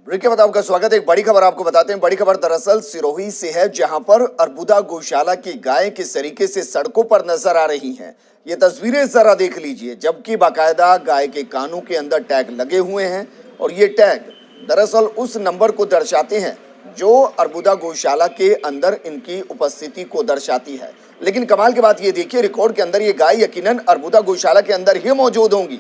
Break के बाद आपका स्वागत है। एक बड़ी खबर आपको बताते हैं। बड़ी खबर दरअसल सिरोही से है, जहां पर अर्बुदा गौशाला की गायें किस तरीके से सड़कों पर नजर आ रही हैं। ये तस्वीरें जरा देख लीजिए, जबकि बाकायदा गाय के कानों के अंदर टैग लगे हुए हैं और ये टैग दरअसल उस नंबर को दर्शाते हैं जो अर्बुदा गौशाला के अंदर इनकी उपस्थिति को दर्शाती है। लेकिन कमाल की बात ये देखिए, रिकॉर्ड के अंदर ये गाय यकीनन अर्बुदा गौशाला के अंदर ही मौजूद होंगी,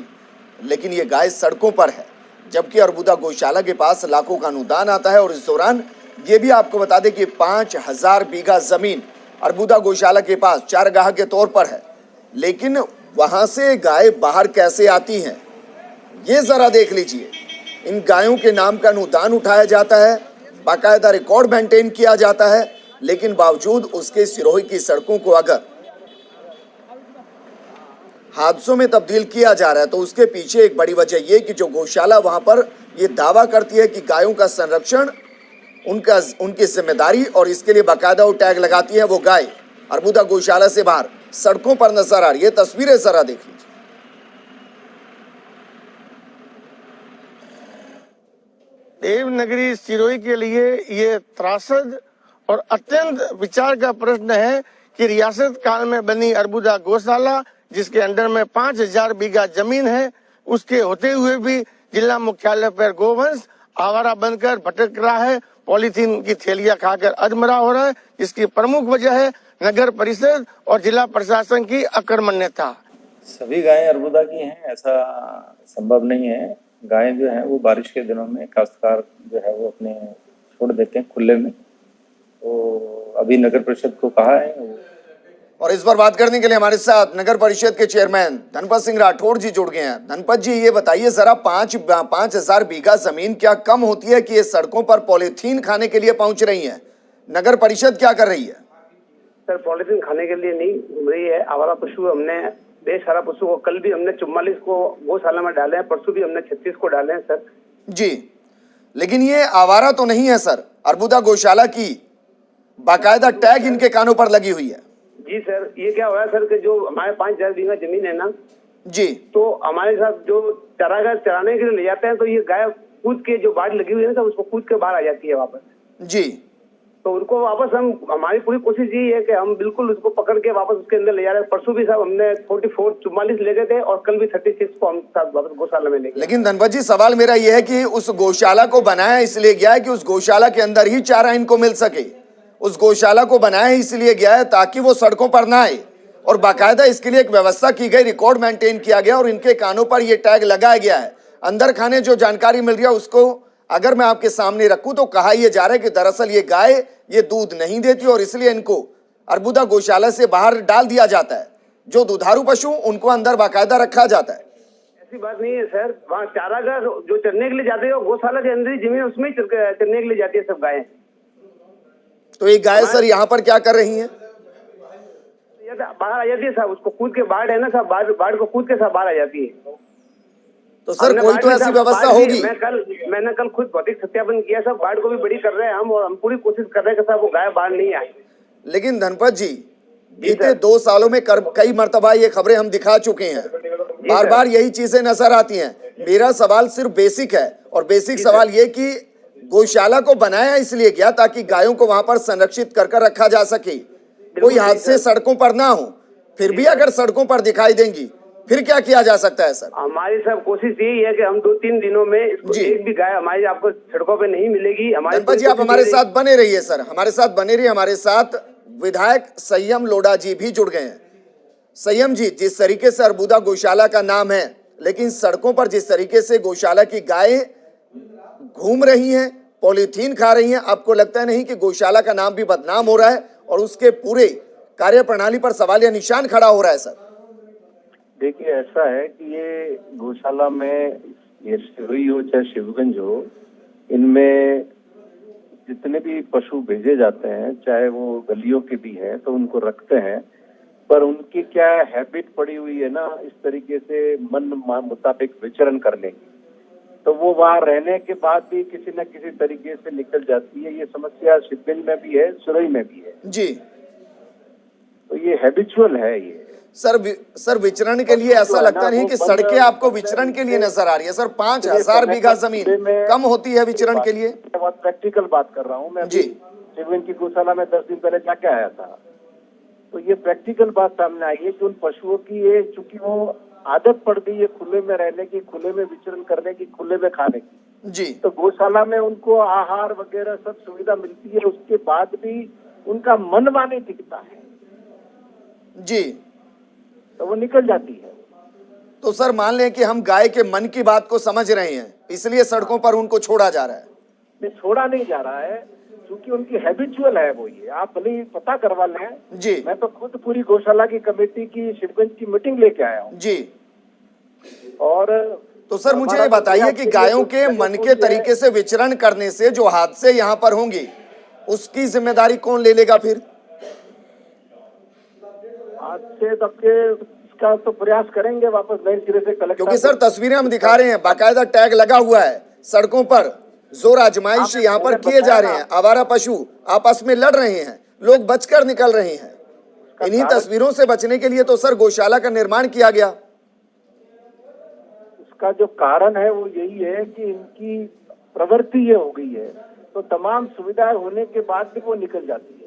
लेकिन ये गाय सड़कों पर है, जबकि अर्बुदा गौशाला के पास लाखों का अनुदान आता है। और इस दौरान ये भी आपको बता दें कि 5000 बीघा जमीन अर्बुदा गौशाला के पास चारागाह के तौर पर है, लेकिन वहां से गाय बाहर कैसे आती हैं ये जरा देख लीजिए। इन गायों के नाम का अनुदान उठाया जाता है, बाकायदा रिकॉर्ड मेंटेन किया जाता है, लेकिन बावजूद उसके सिरोही की सड़कों को अगर हादसों में तब्दील किया जा रहा है तो उसके पीछे एक बड़ी वजह यह कि जो गौशाला वहां पर ये दावा करती है कि गायों का संरक्षण उनकी जिम्मेदारी, और इसके लिए बाकायदा वो टैग लगाती है, वो गाय अर्बुदा गौशाला से बाहर सड़कों पर नजर आ रही है। तस्वीरें जरा देख लीजिए। देवनगरी सिरोही के लिए ये त्रासद और अत्यंत विचार का प्रश्न है कि रियासत काल में बनी अर्बुदा गौशाला, जिसके अंडर में 5000 बीघा जमीन है, उसके होते हुए भी जिला मुख्यालय पर गोवंश आवारा बनकर भटक रहा है, पॉलीथीन की थैलियां खाकर अधमरा हो रहा है, जिसकी प्रमुख वजह है नगर परिषद और जिला प्रशासन की अकर्मण्यता। सभी गायें अर्बुदा की हैं ऐसा संभव नहीं है। गायें जो हैं वो बारिश के दिनों में काश्तकार जो है वो अपने छोड़ देते हैं खुले में, तो अभी नगर परिषद को कहा है। और इस पर बात करने के लिए हमारे साथ नगर परिषद के चेयरमैन धनपत सिंह राठौड़ जी जुड़ गए हैं। धनपत जी, ये बताइए जरा, 5000 बीघा जमीन क्या कम होती है कि ये सड़कों पर पॉलीथीन खाने के लिए पहुंच रही है? नगर परिषद क्या कर रही है? सर, पॉलीथीन खाने के लिए नहीं घूम रही है। आवारा पशु हमने बेसहारा पशु को कल भी हमने 44 को गौशाला में डाले हैं, परसों भी हमने 36 को डाले हैं सर जी। लेकिन ये आवारा तो नहीं है सर, अर्बुदा गौशाला की बाकायदा टैग इनके कानों पर लगी हुई है। जी सर, ये क्या हो रहा है सर कि जो हमारे 5000 बीघा जमीन है ना जी, तो हमारे साथ जो चारागाह चराने के लिए ले जाते हैं, तो ये गाय कूद के जो बाढ़ लगी हुई है ना सर, उसको कूद के बाहर आ जाती है वापस जी। तो उनको वापस हमारी पूरी कोशिश यही है कि हम बिल्कुल उसको पकड़ के वापस उसके अंदर ले जा रहे हैं। परसों भी साहब हमने 44 ले गए थे और कल भी 36 को हम साथ वापस गौशाला में ले गए। लेकिन धनपत जी, सवाल मेरा यह है कि उस गौशाला को बनाया इसलिए गया है कि उस गौशाला के अंदर ही चारा इनको मिल सके। उस गौशाला को बनाया इसलिए गया है ताकि वो सड़कों पर ना आए, और बाकायदा इसके लिए एक व्यवस्था की गई, रिकॉर्ड मेंटेन किया गया और इनके कानों पर ये टैग लगाया गया है। अंदर खाने जो जानकारी मिल रही है उसको अगर मैं आपके सामने रखूं तो कहा यह जा रहा है कि दरअसल ये गाय ये दूध नहीं देती और इसलिए इनको अर्बुदा गौशाला से बाहर डाल दिया जाता है। जो दुधारू पशु उनको अंदर बाकायदा रखा जाता है। ऐसी बात नहीं है सर, वहाँ चारागाह जो चरने के लिए जाते हैं गौशाला के अंदर ही जमीन, उसमें ही चरने के लिए जाती है सब गायें। तो ये गाय सर यहाँ पर क्या कर रही है? बाहर आ जाती है साहब, उसको कूद के बाढ़ है ना साहब, बाढ़ को कूद के साहब बाहर आ जाती है। तो सर कोई तो ऐसी व्यवस्था होगी। मैंने कल खुद भौतिक सत्यापन किया साहब, बाढ़ को भी बड़ी कर रहे हैं हम, और हम पूरी कोशिश कर रहे हैं कि साहब वो गाय बाहर नहीं आए। लेकिन धनपत जी, बीते 2 सालों में कई मर्तबा ये खबरें हम दिखा चुके हैं, बार बार यही चीजें नजर आती हैं। मेरा सवाल सिर्फ बेसिक है, और बेसिक सवाल ये कि गौशाला को बनाया इसलिए गया ताकि गायों को वहां पर संरक्षित कर रखा जा सके, कोई हादसे सड़कों पर ना हो। फिर भी अगर सड़कों पर दिखाई देंगी फिर क्या किया जा सकता है सर? हमारी सब कोशिश यही है कि हम 2-3 दिनों में इसको एक भी गाय हमारी आपको सड़कों पे नहीं मिलेगी। धनपत जी, आप हमारे साथ बने रहिए सर, हमारे साथ बने रहिए। हमारे साथ विधायक संयम लोढ़ा जी भी जुड़ गए हैं। संयम जी, जिस तरीके से अर्बुदा गौशाला का नाम है, लेकिन सड़कों पर जिस तरीके से गौशाला की गायें घूम रही हैं, पॉलीथीन खा रही हैं, आपको लगता नहीं कि गौशाला का नाम भी बदनाम हो रहा है और उसके पूरे कार्यप्रणाली पर सवालिया निशान खड़ा हो रहा है सर? देखिए, ऐसा है कि ये गौशाला में ये सिरोही हो चाहे शिवगंज हो, इनमें जितने भी पशु भेजे जाते हैं, चाहे वो गलियों के भी हैं, तो उनको रखते हैं, पर उनकी क्या हैबिट पड़ी हुई है ना इस तरीके से मन मुताबिक विचरण करने की, तो वो वहाँ रहने के बाद भी किसी न किसी तरीके से निकल जाती है। ये समस्या शिवगंज में भी है, सिरोही में भी है जी। तो ये हैबिचुअल है ये। सर विचरण के लिए ऐसा लगता नहीं कि सड़कें आपको विचरण के लिए नजर आ रही है सर। 5,000 बीघा जमीन कम होती है विचरण के लिए? बहुत प्रैक्टिकल बात कर रहा हूँ मैं। जी। शिवगंज की गौशाला में 10 दिन पहले जाके आया था, तो ये प्रैक्टिकल बात सामने आई है कि उन पशुओं की ये चूंकि वो आदत पड़ गई है खुले में रहने की, खुले में विचरण करने की, खुले में खाने की जी, तो गौशाला में उनको आहार वगैरह सब सुविधा मिलती है, उसके बाद भी उनका मनवा नहीं टिकता है जी, तो वो निकल जाती है। तो सर मान लें कि हम गाय के मन की बात को समझ रहे हैं, इसलिए सड़कों पर उनको छोड़ा जा रहा है। नहीं, छोड़ा नहीं जा रहा है, क्योंकि उनकी हैबिचुअल है वो। ये आप भले ही पता करवा लें जी। मैं तो खुद पूरी गौशाला की कमेटी की शिवगंज की मीटिंग लेके आया हूँ जी। और तो सर मुझे ये बताइए कि गायों के मन के तरीके से विचरण करने से जो हादसे यहाँ पर होंगे उसकी जिम्मेदारी कौन ले लेगा फिर? आज से तब के इसका तो प्रयास करेंगे वापस नए सिरे से कलेक्टर। क्योंकि सर तस्वीरें हम दिखा रहे हैं, बाकायदा टैग लगा हुआ है सड़कों पर, जोर आजमाइश यहाँ पर किए जा रहे हैं, आवारा पशु आपस में लड़ रहे हैं, लोग बचकर निकल रहे हैं। इन्हीं तस्वीरों से बचने के लिए तो सर गौशाला का निर्माण किया गया। इसका जो कारण है वो यही है कि इनकी प्रवृत्ति ये हो गई है, तो तमाम सुविधाएं होने के बाद भी वो निकल जाती है।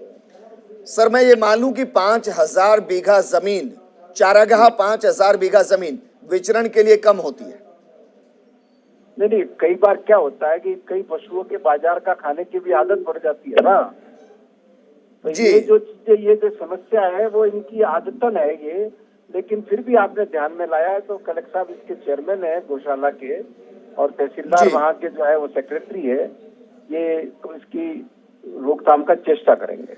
सर मैं ये मान लूं कि 5,000 बीघा जमीन, चारागाह 5,000 बीघा जमीन विचरण के लिए कम होती है। नहीं, कई बार क्या होता है कि कई पशुओं के बाजार का खाने की भी आदत पड़ जाती है ना, तो जी। ये जो चीजें, ये जो समस्या है वो इनकी आदतन है ये। लेकिन फिर भी आपने ध्यान में लाया है, तो कलेक्टर साहब इसके चेयरमैन है गौशाला के, और तहसीलदार जी। वहाँ के जो है वो सेक्रेटरी है, ये तो इसकी रोकथाम का चेष्टा करेंगे।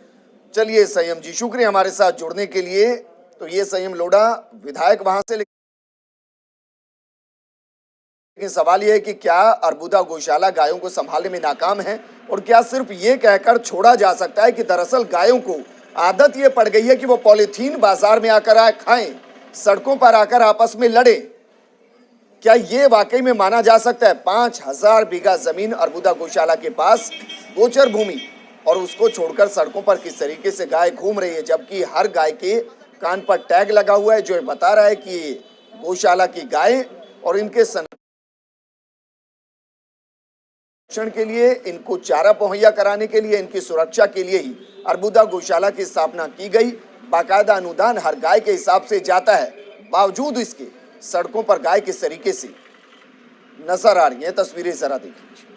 चलिए संयम जी, शुक्रिया हमारे साथ जुड़ने के लिए। तो ये संयम लोढ़ा विधायक वहां से, लेकिन सवाल यह है कि क्या अर्बुदा गौशाला गायों को संभालने में नाकाम है, और क्या सिर्फ ये कहकर छोड़ा जा सकता है कि दरअसल गायों को आदत ये पड़ गई है कि वो पॉलीथीन बाजार में आकर आए खाएं, सड़कों पर आकर आपस में लड़े? क्या ये वाकई में माना जा सकता है? 5,000 बीघा जमीन अर्बुदा गौशाला के पास गोचर भूमि, और उसको छोड़कर सड़कों पर किस तरीके से गाय घूम रही है, जबकि हर गाय के कान पर टैग लगा हुआ है जो ये बता रहा है कि ये गौशाला की गाय, और इनके संरक्षण के लिए, इनको चारा मुहैया कराने के लिए, इनकी सुरक्षा के लिए ही अर्बुदा गौशाला की स्थापना की गई। बाकायदा अनुदान हर गाय के हिसाब से जाता है, बावजूद इसके सड़कों पर गाय किस तरीके से नजर आ रही है, तस्वीरें जरा देखिए।